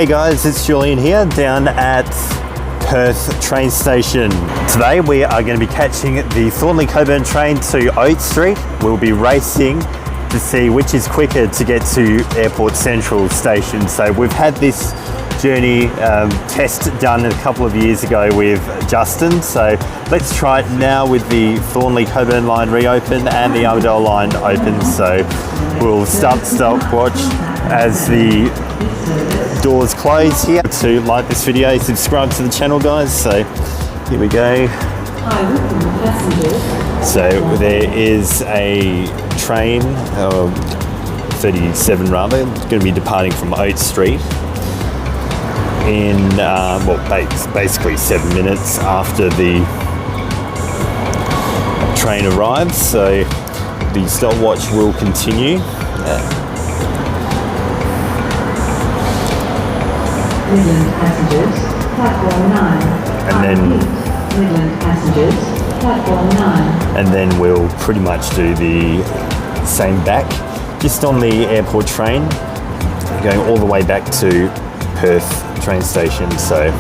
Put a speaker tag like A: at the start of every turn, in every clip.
A: Hey guys, it's Julian here down at Perth train station. Today we are going to be catching the Thornlie-Cockburn train to Oats Street. We'll be racing to see which is quicker to get to Airport Central Station. So we've had this journey test done a couple of years ago with Justin. So let's try it now with the Thornlie-Cockburn line reopened and the Armadale Line open. So we'll start Stopwatch as the doors close here. To like this video, subscribe to the channel guys. So here we go. So there is a train, 37 rather, going to be departing from Oats Street in basically 7 minutes after the train arrives. So the stopwatch will continue.
B: Midland passengers, platform 9.
A: And then
B: Midland passengers, platform 9.
A: And then we'll pretty much do the same back, just on the airport train, going all the way back to Perth train station. So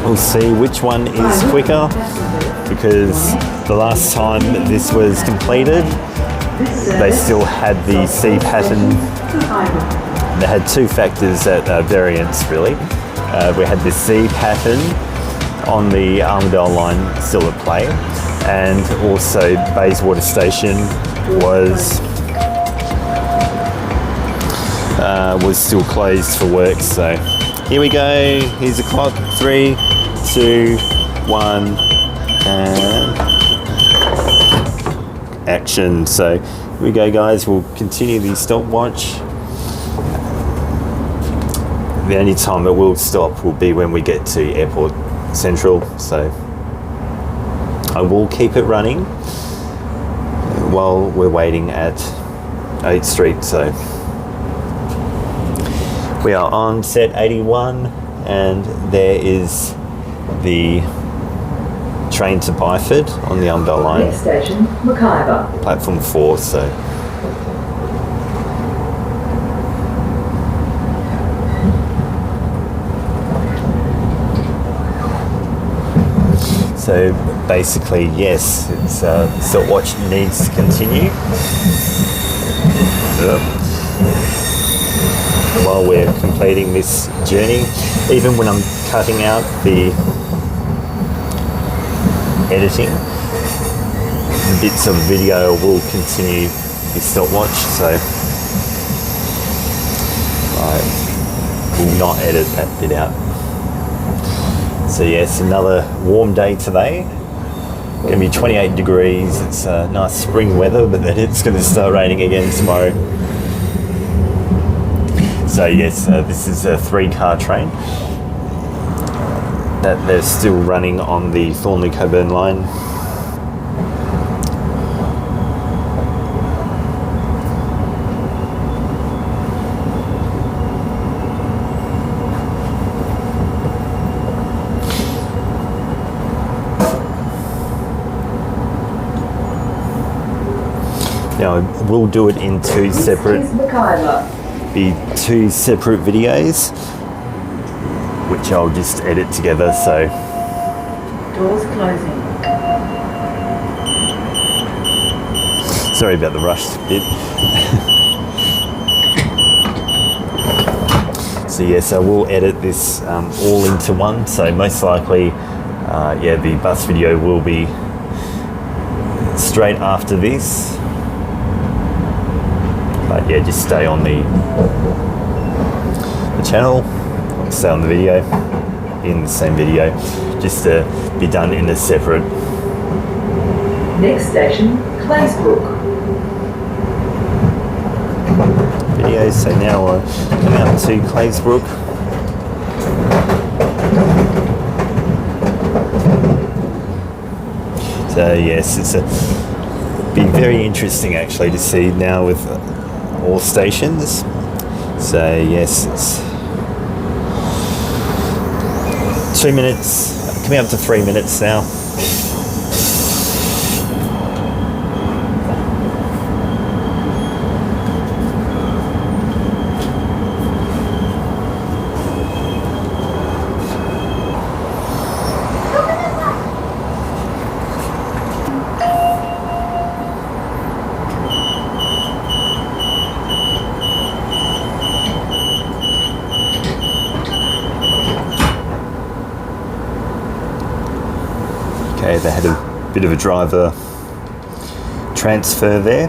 A: we'll see which one is quicker, because the last time this was completed, they still had the C pattern. They had two factors at variance really. We had the C pattern on the Armadale Line still at play, and also Bayswater Station was still closed for work. So here we go, here's the clock, 3, 2, 1, and action. So here we go guys, we'll continue the stopwatch. The only time it will stop will be when we get to Airport Central, so I will keep it running while we're waiting at Oats Street. So we are on set 81, and there is the train to Byford on the Armadale Line.
B: Next station, Mackay.
A: Platform 4, So basically, yes, it's stopwatch needs to continue while we're completing this journey. Even when I'm cutting out the editing, the bits of video will continue the stopwatch, so I will not edit that bit out. So yes, another warm day today. Going to be 28 degrees. It's nice spring weather, but then it's going to start raining again tomorrow. So yes, this is a 3-car train that they're still running on the Thornlie-Cockburn line. Now we'll do it in two separate videos, which I'll just edit together. So
B: Doors closing.
A: Sorry about the rushed bit. So yes, I will edit this all into one. So most likely, the bus video will be straight after this. But yeah, just stay on the channel, stay on the video, in the same video, just to be done in a separate.
B: Next station, Claysbrook.
A: Video. So now we're coming up to Claysbrook. So yes, it'll be very interesting actually to see now with all stations. So yes, it's 2 minutes, coming up to 3 minutes now. Okay, they had a bit of a driver transfer there.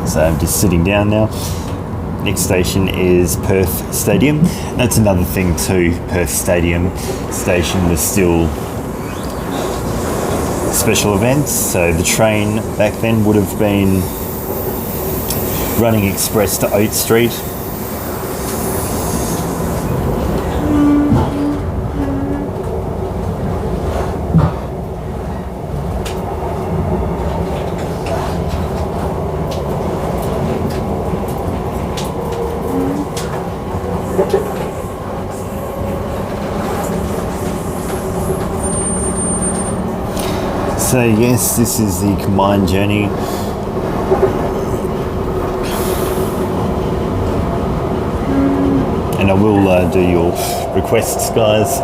A: So I'm just sitting down now. Next station is Perth Stadium. That's another thing too. Perth Stadium station was still special events. So the train back then would have been running express to Oats Street. So yes, this is the combined journey. And I will do your requests, guys.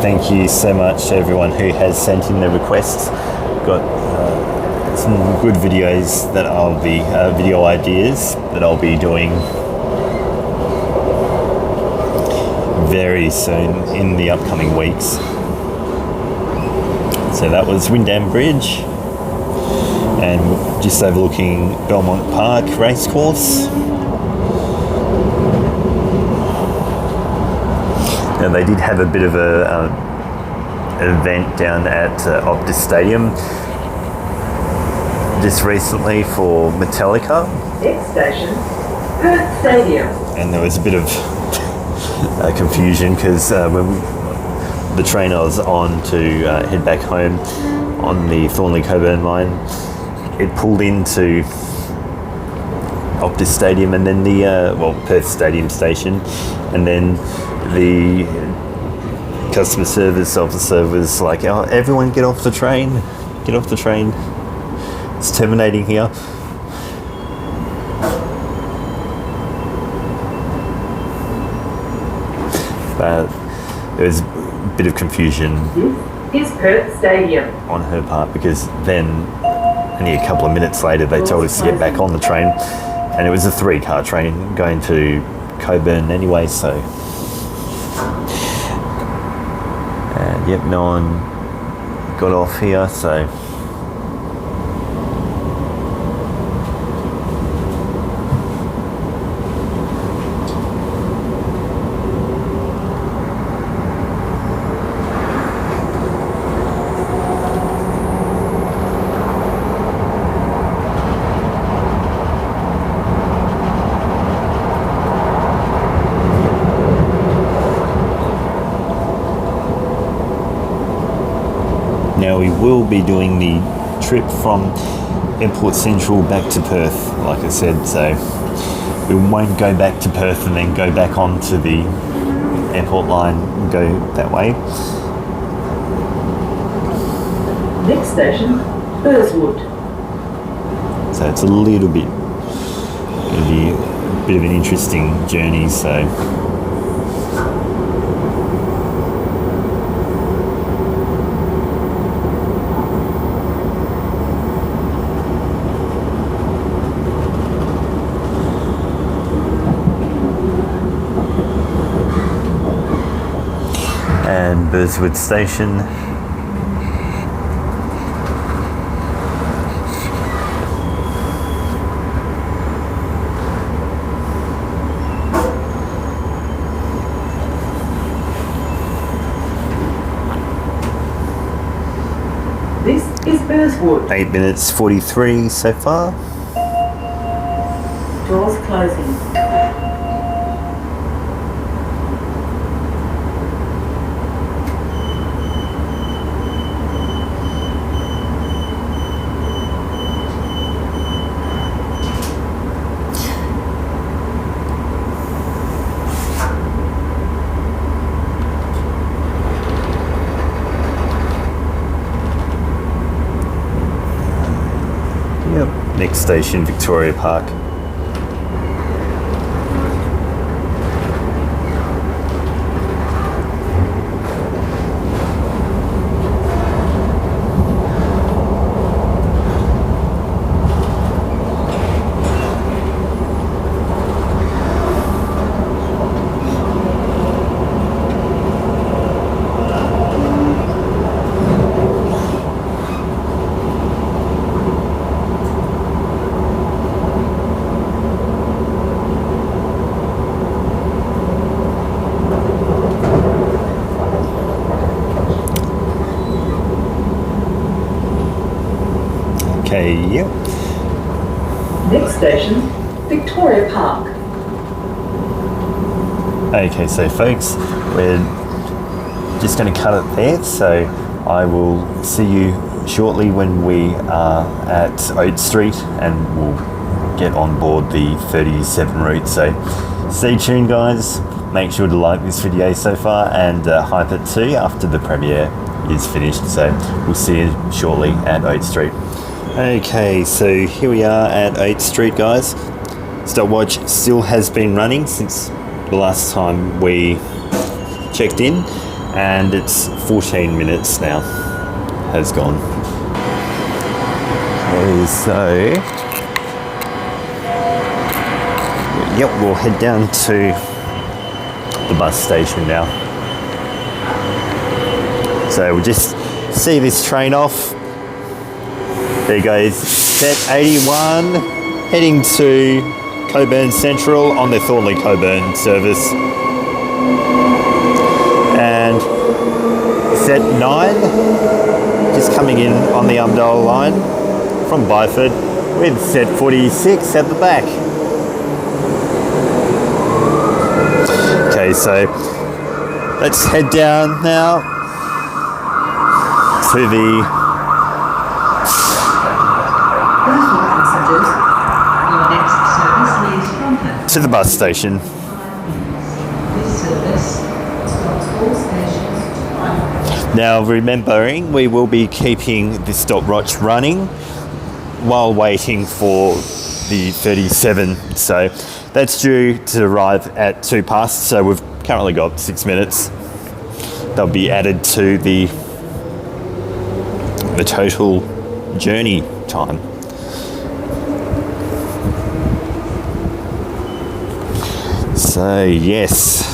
A: Thank you so much to everyone who has sent in their requests. Got some good videos that I'll be, video ideas that I'll be doing very soon in the upcoming weeks. So that was Wyndham Bridge and just overlooking Belmont Park Racecourse. Now they did have a bit of an event down at Optus Stadium just recently for Metallica.
B: Next station, Perth Stadium.
A: And there was a bit of confusion because when the train I was on to head back home on the Thornley-Coburn line, it pulled into Optus Stadium and then the Perth Stadium station, and then the customer service officer was like, "Oh, everyone get off the train, get off the train, it's terminating here." But there was a bit of confusion
B: This is Perth Stadium.
A: on her part, because then only a couple of minutes later they told us to get back on the train, and it was a 3-car train going to Coburn anyway, so and yep, no one got off here, so now we will be doing the trip from Airport Central back to Perth, like I said, so we won't go back to Perth and then go back onto the airport line and go that way.
B: Next station, Burswood.
A: So it's a little bit, going to be a bit of an interesting journey, so and Burswood Station.
B: This is Burswood.
A: 8 minutes 43 so far.
B: Doors closing.
A: Yep. Next station, Victoria Park. Yep.
B: Next station, Victoria Park.
A: Okay, so folks, we're just going to cut it there. So I will see you shortly when we are at Oats Street, and we'll get on board the 37 route. So stay tuned, guys. Make sure to like this video so far, and hype it too after the premiere is finished. So we'll see you shortly at Oats Street. Okay, so here we are at Oats Street, guys. Stopwatch still has been running since the last time we checked in, and it's 14 minutes now has gone. Okay, so yep, we'll head down to the bus station now. So we'll just see this train off. There goes set 81 heading to Cockburn Central on the Thornley Cockburn service. And set 9 just coming in on the Armadale Line from Byford with set 46 at the back. Okay, so let's head down now to the bus station. Now, remembering we will be keeping the stopwatch running while waiting for the 37, so that's due to arrive at 2 past, so we've currently got 6 minutes. They'll be added to the total journey time. So yes,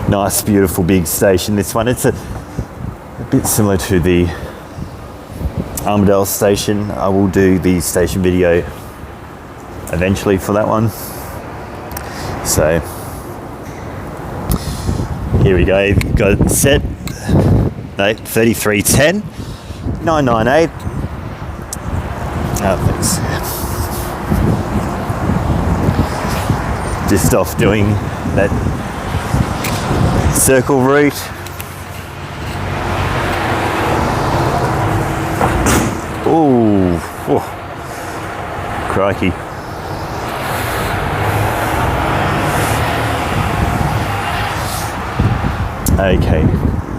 A: nice beautiful big station, this one. It's a bit similar to the Armadale Station. I will do the station video eventually for that one. So here we go, got set 3310 998. Oh, thanks. Just off doing that circle route. Ooh, oh, crikey. Okay,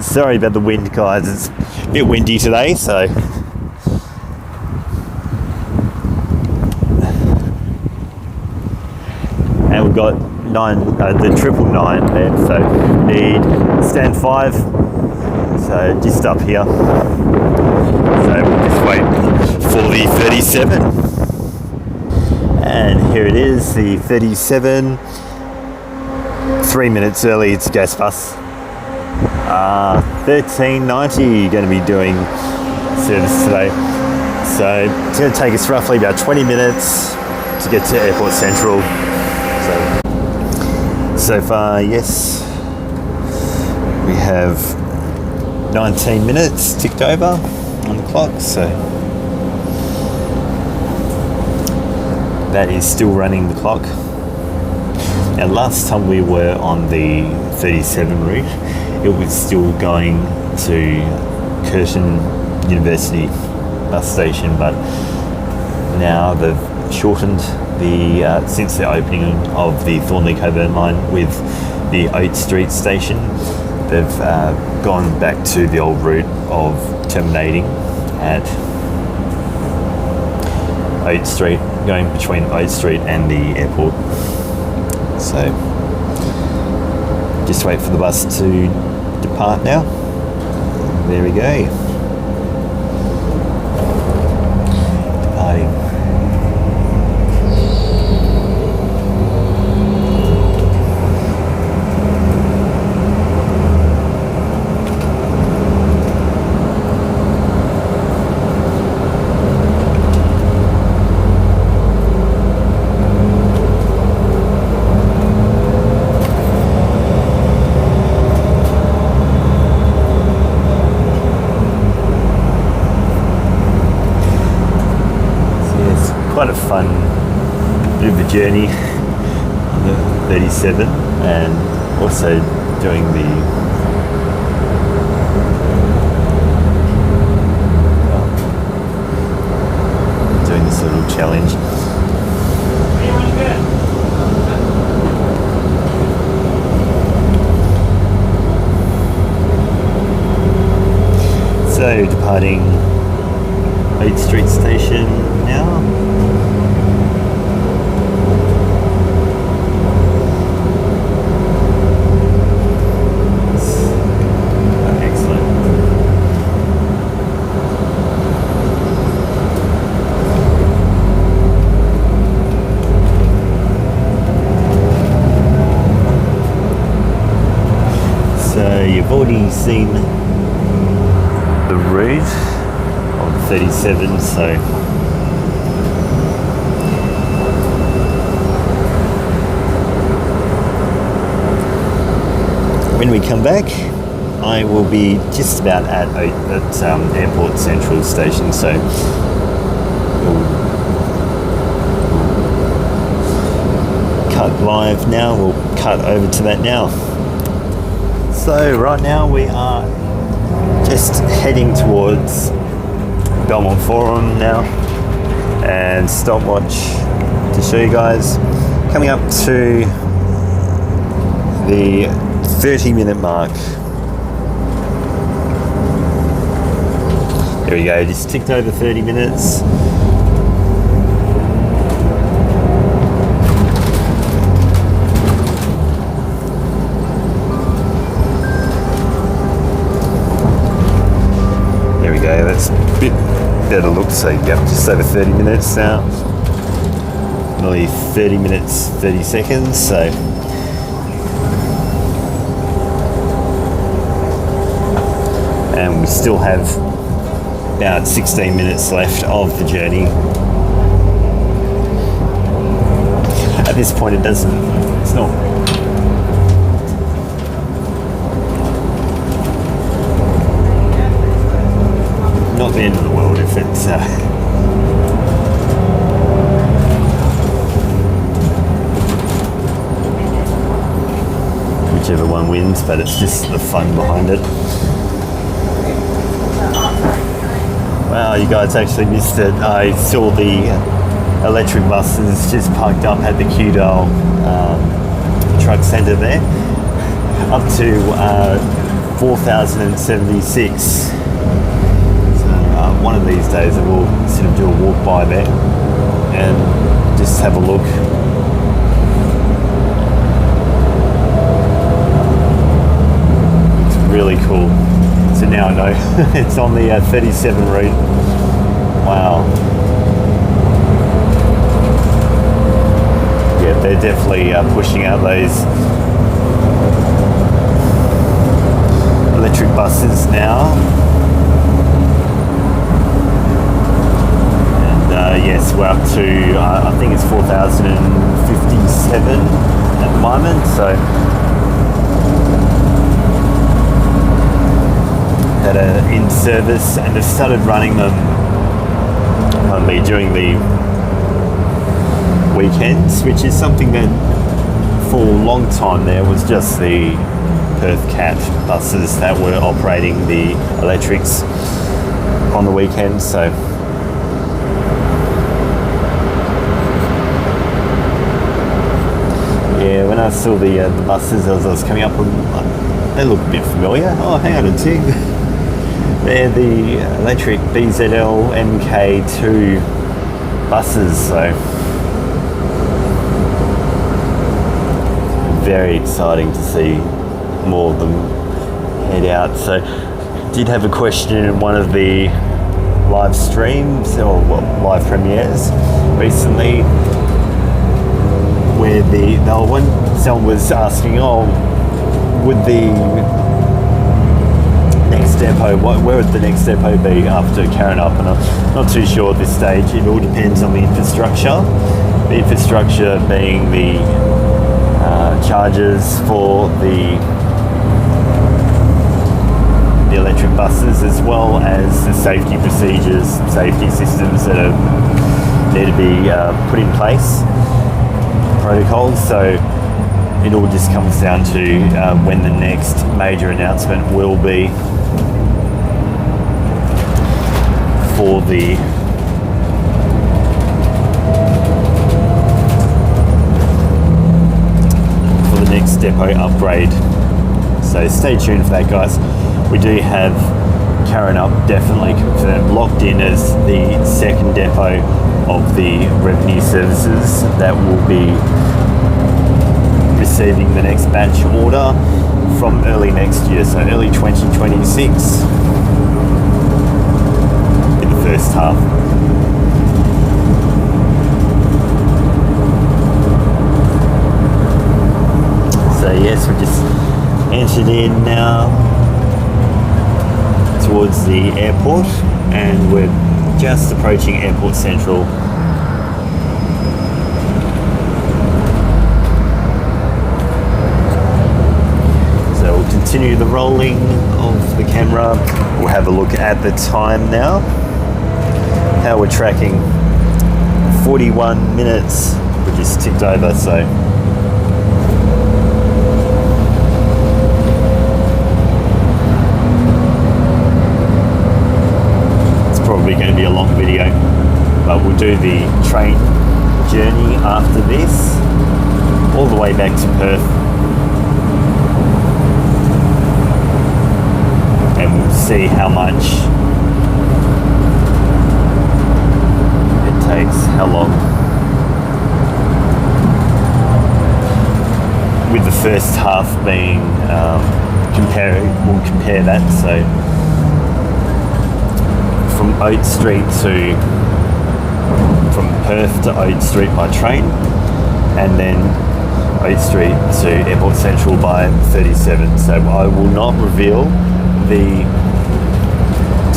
A: sorry about the wind, guys. It's a bit windy today, so. And we've got the 999 there, so need stand 5, so just up here. So we'll just wait for the 37. And here it is, the 37. 3 minutes early, it's a gas bus. 1390 going to be doing service today. So it's going to take us roughly about 20 minutes to get to Airport Central. So far, yes, we have 19 minutes ticked over on the clock, so that is still running the clock. Now, last time we were on the 37 route, it was still going to Curtin University bus station, but now they've shortened the since the opening of the Thornley Cockburn line with the Oats Street station. They've gone back to the old route of terminating at Oats Street, going between Oats Street and the airport. So just wait for the bus to depart now. There we go. Departing. fun bit of a journey on the 37, and also doing this little challenge. So departing Oats St Station now. Excellent. So you've already seen the route on 37, so when we come back I will be just about at Airport Central Station, so we'll cut live now, we'll cut over to that now. So right now we are just heading towards Belmont Forum now, and Stopwatch to show you guys. Coming up to the 30-minute mark. There we go, just ticked over 30 minutes. That's a bit better look, so yep, just over 30 minutes now. Nearly 30 minutes, 30 seconds, so and we still have about 16 minutes left of the journey. At this point it's not the end of the world if it's whichever one wins, but it's just the fun behind it. Wow, you guys actually missed it. I saw the electric buses just parked up at the Qdale truck centre there, up to 4,076. One of these days I will sort of do a walk by there and just have a look. It's really cool. So now I know it's on the 37 route. Wow. Yeah, they're definitely pushing out those electric buses now. Yes, we're up to, I think it's 4,057 at the moment, so that are in service, and they've started running them only during the weekends, which is something that for a long time there was just the Perth Cat buses that were operating the electrics on the weekends, so yeah, when I saw the buses as I was coming up, they look a bit familiar. Oh, hang on a tick. They're the electric BZL MK2 buses, so very exciting to see more of them head out. So did have a question in one of the live streams or live premieres recently, where someone was asking, would the next depot, where would the next depot be after Karrinyup? And I'm not too sure at this stage. It all depends on the infrastructure. The infrastructure being the chargers for the electric buses, as well as the safety procedures, safety systems that are need to be put in place, protocols. So it all just comes down to when the next major announcement will be for the next depot upgrade. So stay tuned for that, guys. We do have Karen up definitely confirmed, locked in as the second depot of the revenue services that will be receiving the next batch order from early next year, so early 2026 in the first half. So yes, we just entered in now towards the airport, and we're just approaching Airport Central. So we'll continue the rolling of the camera. We'll have a look at the time now. How we're tracking, 41 minutes. We just ticked over, so probably going to be a long video, but we'll do the train journey after this all the way back to Perth, and we'll see how much it takes, how long, with the first half being we'll compare that. So from Oats Street from Perth to Oats Street by train, and then Oats Street to Airport Central by 37. So I will not reveal the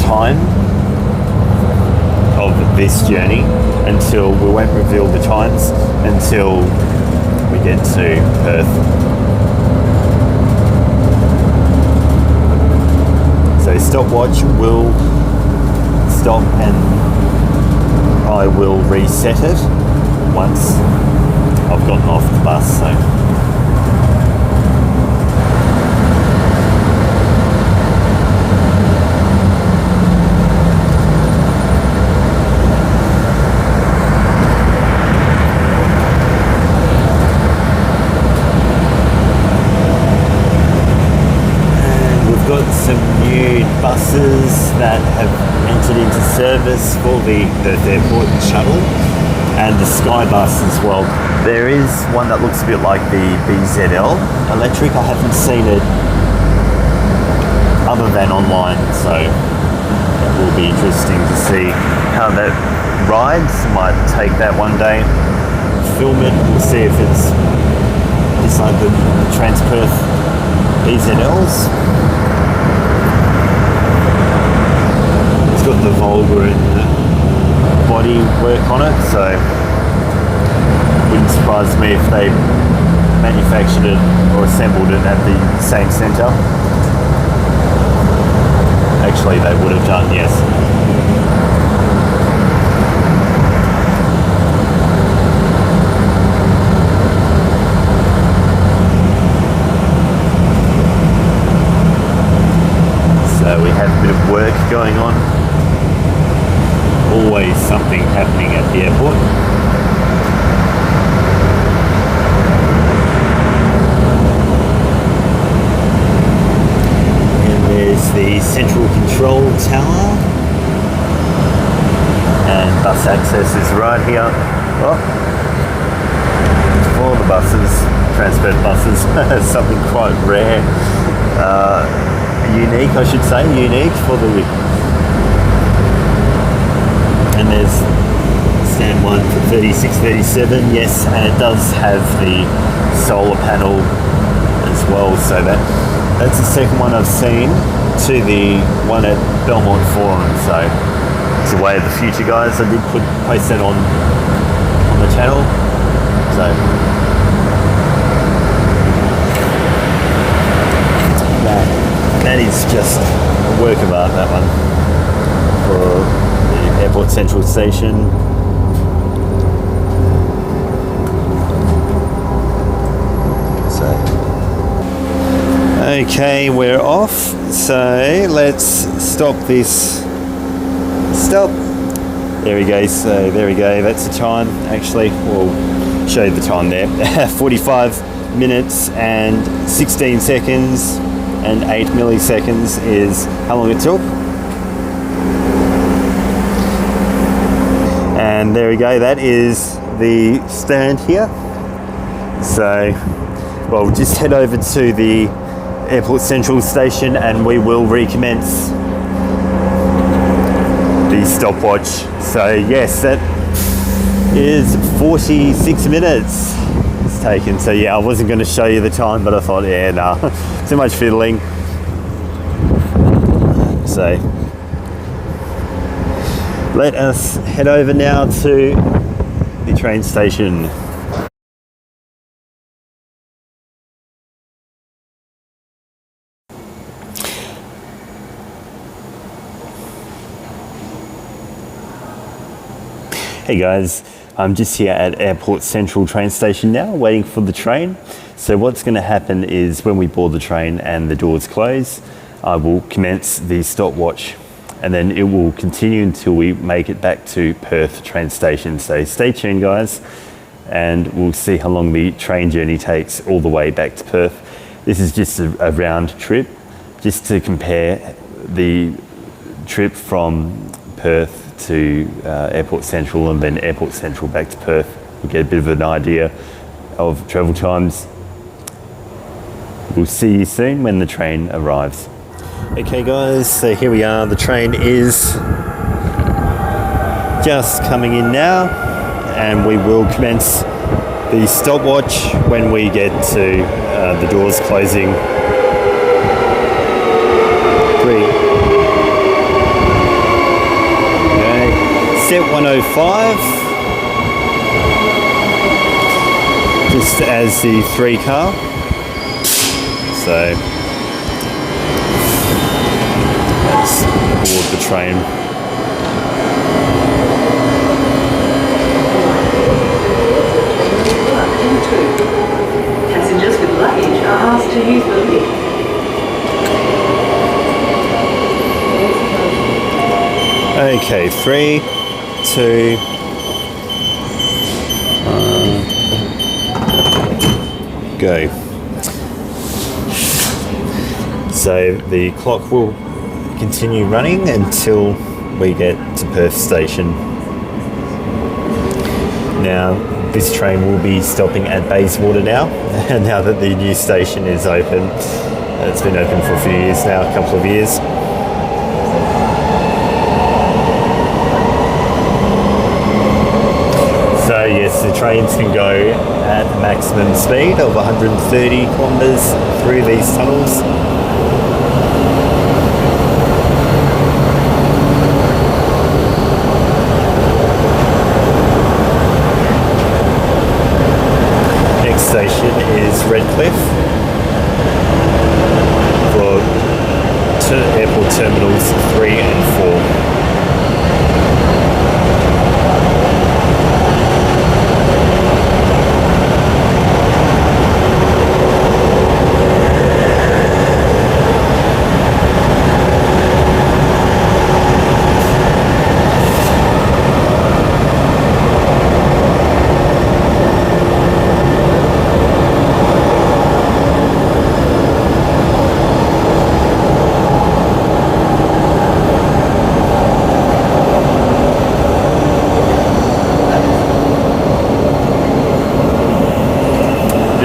A: time of this journey until, we won't reveal the times until we get to Perth. So Stopwatch will stop and I will reset it once I've gotten off the bus. So and we've got some new buses that have entered into service for the Perth Airport shuttle and the Sky bus as well. There is one that looks a bit like the BZL electric. I haven't seen it other than online, so it will be interesting to see how that rides. Might take that one day, film it, and see if it's just like the Trans-Perth BZLs. It's got the Volga and the body work on it, so wouldn't surprise me if they manufactured it or assembled it at the same centre. Actually, they would have done, yes. So we have a bit of work going on. Always something happening at the airport. And there's the central control tower. And bus access is right here. Oh, all the buses, Trans-Perth buses, something quite rare. Unique, I should say, unique for the... And there's stand 1 for 3637, yes, and it does have the solar panel as well, so that's the second one I've seen to the one at Belmont Forum. So it's the way of the future, guys. I did post that on the channel, so that is just a work of art, that one, for the Airport Central Station. Okay, we're off. So let's stop this. Stop. There we go. So there we go. That's the time. Actually, we'll show you the time there. 45 minutes and 16 seconds and 8 milliseconds is how long it took. And there we go. That is the stand here. So, well, we'll just head over to the Airport Central station and we will recommence the stopwatch. So yes, that is 46 minutes it's taken. So yeah, I wasn't going to show you the time, but I thought, yeah, nah, too much fiddling. So let us head over now to the train station. Hey guys, I'm just here at Airport Central train station now, waiting for the train. So what's going to happen is when we board the train and the doors close, I will commence the stopwatch and then it will continue until we make it back to Perth train station. So stay tuned guys and we'll see how long the train journey takes all the way back to Perth. This is just a round trip, just to compare the trip from Perth to Airport Central and then Airport Central back to Perth. We get a bit of an idea of travel times. We'll see you soon when the train arrives. Okay guys, so here we are. The train is just coming in now and we will commence the stopwatch when we get to the doors closing. 3. Set 105, just as the 3 car. So let's board the train.
B: Passengers with luggage are asked to use the lift.
A: Okay, 3, 2, 1, go. So the clock will continue running until we get to Perth Station. Now, this train will be stopping at Bayswater now, now that the new station is open. It's been open for a few years now, a couple of years. So yes, the trains can go at a maximum speed of 130 kilometres through these tunnels. Next station is Redcliffe for airport terminals 3 and 4.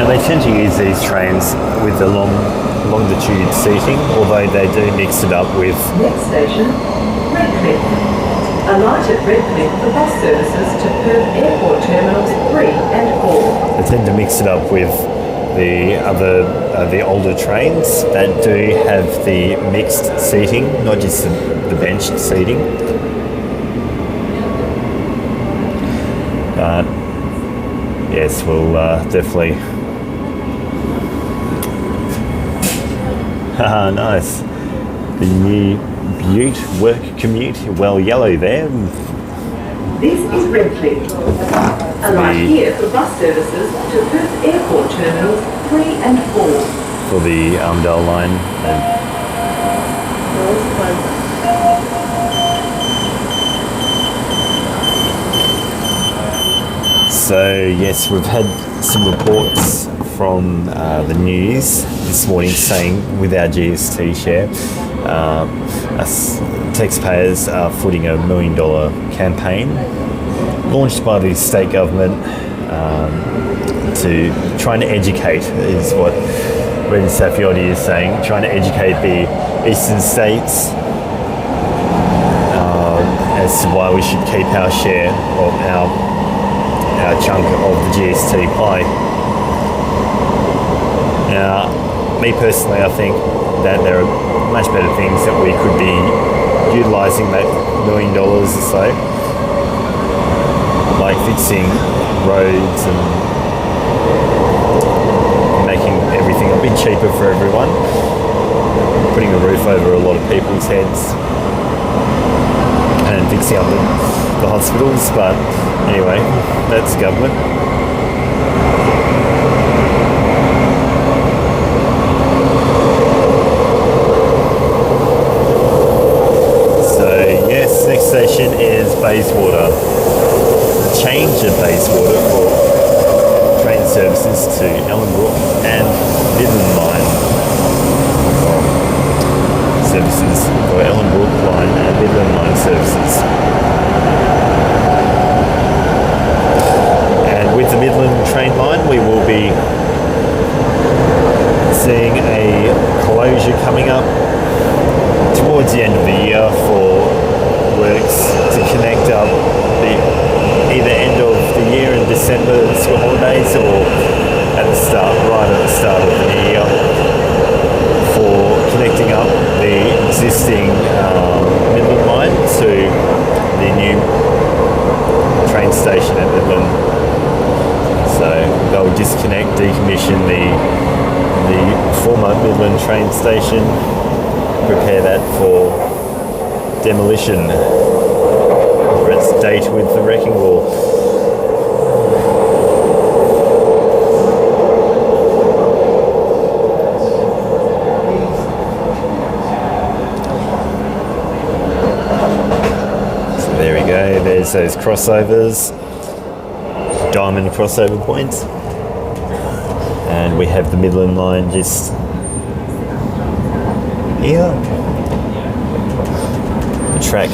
A: They tend to use these trains with the longitude seating, although they do mix it up with...
B: Next station, Redcliffe. Alight at Redcliffe for bus services to Perth Airport Terminals 3 and 4.
A: They tend to mix it up with the older trains that do have the mixed seating, not just the benched seating. But yes, we'll definitely... Ah, nice. The new Butte work commute, well, yellow there.
B: This is Redcliffe. Alight here for bus services to Perth Airport Terminals 3 and 4.
A: For the Armadale Line. So yes, we've had some reports from the news this morning saying with our GST share, us taxpayers are footing a $1 million campaign launched by the state government to trying to educate, is what Brendan Saffioti is saying, trying to educate the eastern states as to why we should keep our share of our chunk of the GST pie. Now, me personally, I think that there are much better things that we could be utilising that $1 million or so, like fixing roads and making everything a bit cheaper for everyone, putting a roof over a lot of people's heads, and fixing up the hospitals. But anyway, that's government. So yes, next station is Bayswater. A change at Bayswater for train services to Ellenbrook and Midland Line. Services for Ellenbrook Line and Midland Line services. And with the Midland train line, we will be seeing a closure coming up towards the end of the year for works to connect up the either end of the year in December school holidays, or at the start, right at the start of the new year, for connecting up the existing Midland line to the new train station at Midland. So they'll disconnect, decommission the former Midland train station, prepare that for demolition for its date with the wrecking ball. There's those crossovers, diamond crossover points, and we have the Midland line just here. The track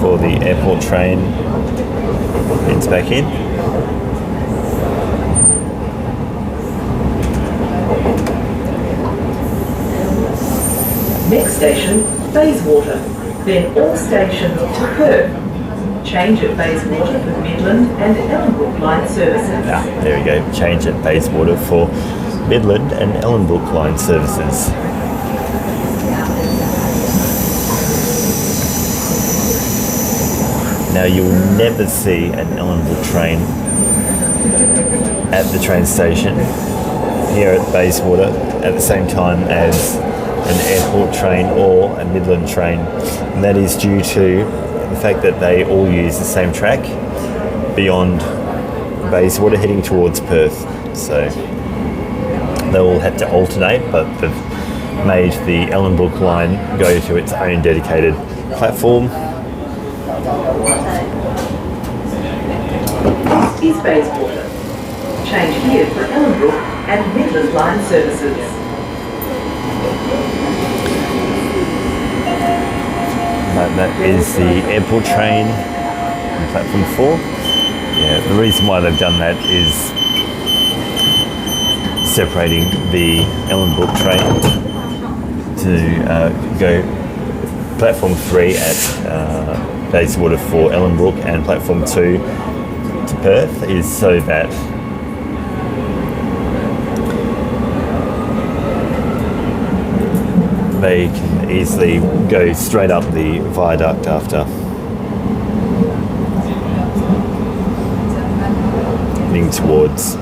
A: for the airport train heads back in.
B: Next station, Bayswater. Then all stations to Perth. Change at Bayswater for Midland and Ellenbrook line services.
A: There we go. Change at Bayswater for Midland and Ellenbrook line services. Now you'll never see an Ellenbrook train at the train station here at Bayswater at the same time as an airport train or a Midland train, and that is due to the fact that they all use the same track beyond Bayswater heading towards Perth. So they all have to alternate, but they've made the Ellenbrook line go to its own dedicated platform.
B: This is Bayswater. Change here for Ellenbrook and Midland line services.
A: That is the airport train on platform 4. Yeah, the reason why they've done that is separating the Ellenbrook train to go platform 3 at Bayswater for Ellenbrook and platform 2 to Perth is so that they can easily go straight up the viaduct after. Heading towards,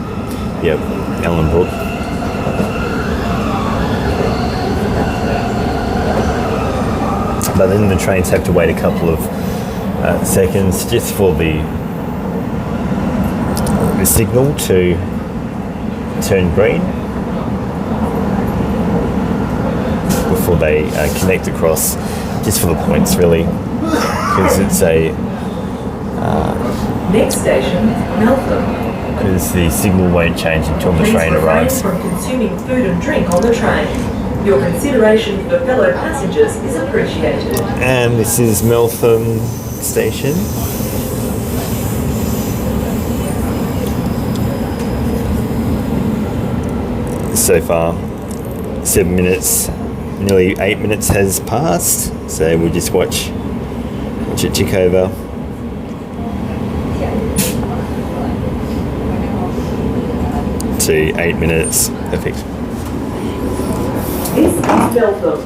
A: Ellenbrook. But then the trains have to wait a couple of seconds just for the signal to turn green. before they connect across, just for the points really, because it's a
B: Next station, Meltham.
A: because the signal won't change until the
B: Please
A: train
B: refrain
A: arrives.
B: from consuming food and drink on the train. Your consideration for fellow passengers is appreciated.
A: And this is Meltham Station. So far, 7 minutes, nearly 8 minutes has passed. So we'll just watch it tick over. To 8 minutes. Perfect.
B: This is Meltham.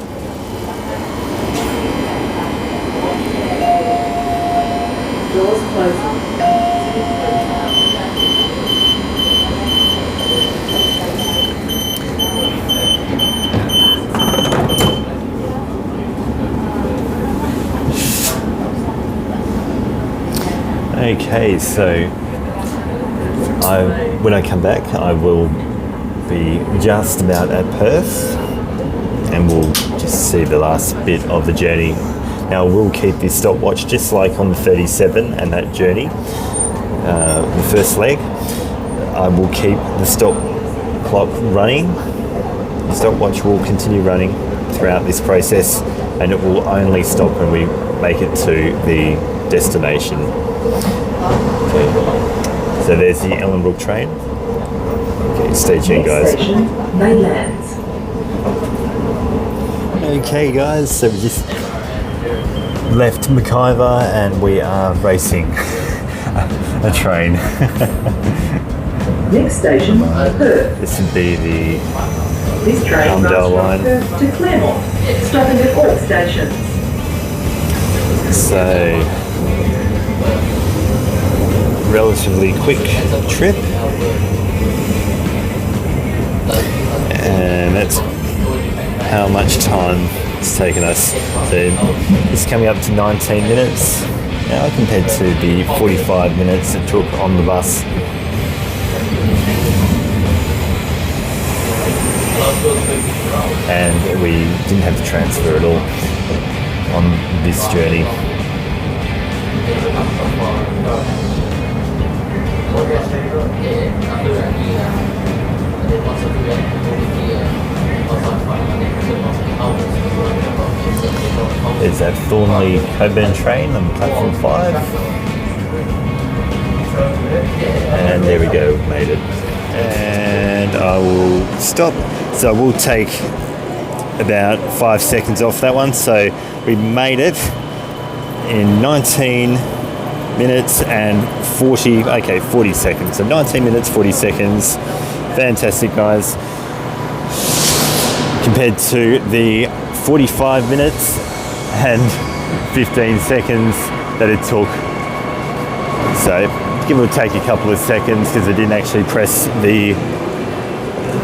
B: Doors closing.
A: Okay, so when I come back, I will be just about at Perth, and we'll just see the last bit of the journey. Now, we'll keep this stopwatch just like on the 37 and that journey, the first leg. I will keep the stop clock running. The stopwatch will continue running throughout this process, and it will only stop when we make it to the destination. Okay. So there's the Ellenbrook train. Okay, stay tuned, guys.
B: Next station, Mainlands.
A: Okay, guys, so we just left Mackayver and we are racing a train.
B: Next station, Perth.
A: This would be the
B: This train runs
A: Armadale
B: from
A: Line.
B: Perth to Claremont, stopping at all stations.
A: So, relatively quick trip, and that's how much time it's taken us. So it's coming up to 19 minutes now compared to the 45 minutes it took on the bus. And we didn't have to transfer at all on this journey. There's that Thornley Coburn train on platform 5. And there we go, made it. And I will stop. So we'll take about 5 seconds off that one. So we made it in 19 minutes and 40 seconds. So 19 minutes, 40 seconds. Fantastic, guys. Compared to the 45 minutes and 15 seconds that it took. So give or take a couple of seconds because I didn't actually press the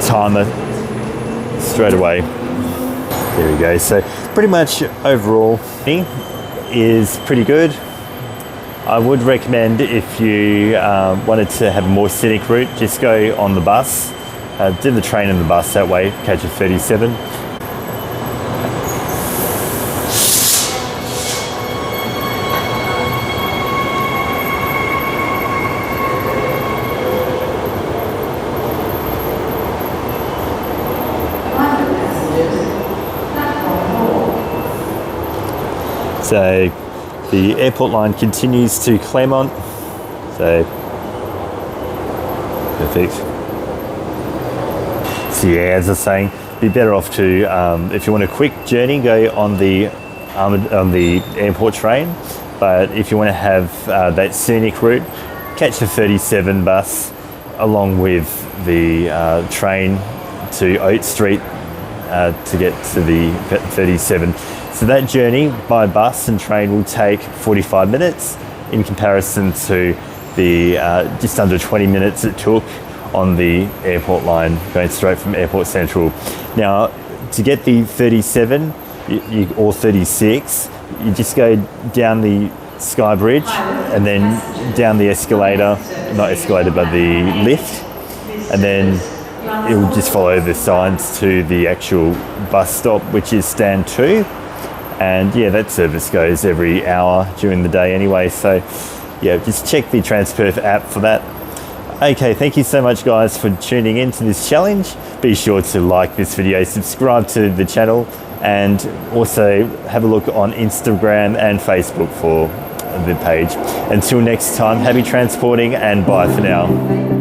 A: timer straight away. There we go. So pretty much overall is pretty good. I would recommend if you wanted to have a more scenic route, just go on the bus. Do the train and the bus that way, catch a 37. So the airport line continues to Claremont. So perfect. So yeah, as I was saying, be better off to if you want a quick journey, go on the airport train. But if you want to have that scenic route, catch the 37 bus along with the train to Oats Street to get to the 37. So that journey by bus and train will take 45 minutes in comparison to the just under 20 minutes it took on the airport line going straight from Airport Central. Now, to get the 37 or 36, you just go down the Sky Bridge and then down the escalator, not escalator, but the lift, and then it will just follow the signs to the actual bus stop, which is stand 2. And yeah, that service goes every hour during the day anyway. So yeah, just check the Transperth app for that. Okay, thank you so much guys for tuning in to this challenge. Be sure to like this video, subscribe to the channel, and also have a look on Instagram and Facebook for the page. Until next time, happy transporting and bye for now.